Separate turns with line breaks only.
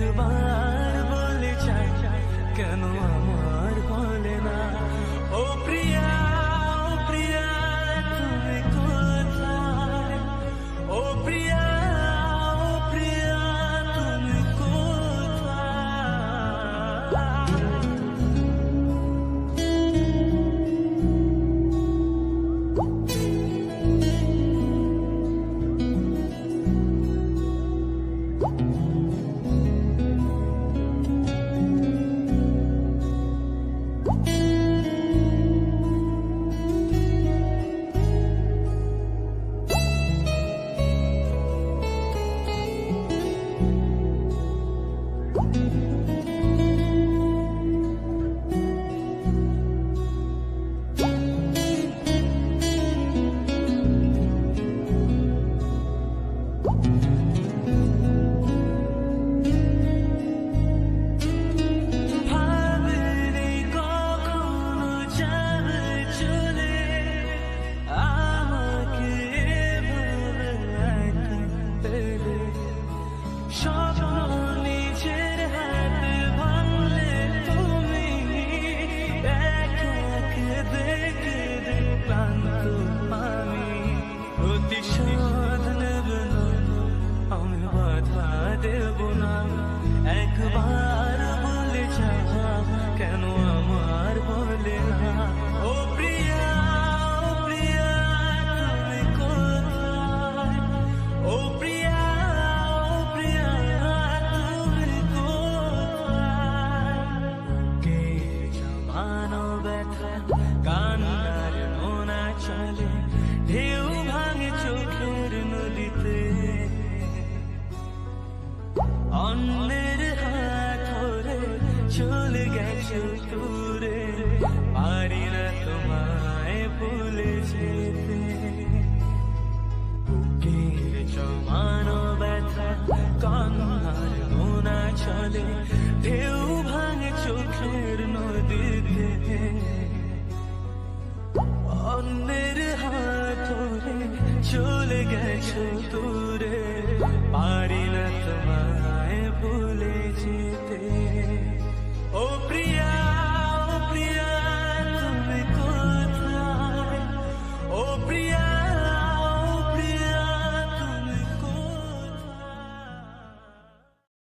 একবার বলে চাই কেন আমার বলে না ও প্রিয়া ও প্রিয়া তুমি কোথায় ও প্রিয়া ও প্রিয়া তুমি দেব না একবার বলে চাও কেন আমার বলে না ও প্রিয়া ও প্রিয়া তুমি কোথায় ও প্রিয়া ও প্রিয়া তুমি কোথায় কে জমানো ব্যথা কান্নার নোনা চলে ঢেউ ভাঙে চোখের নদীতে অন্যের হাত ধরে চলে গেছো দূরে পারি না তোমায় ভুলে যেতে বুকের জমানো ব্যথা কান্নার নোনা চলে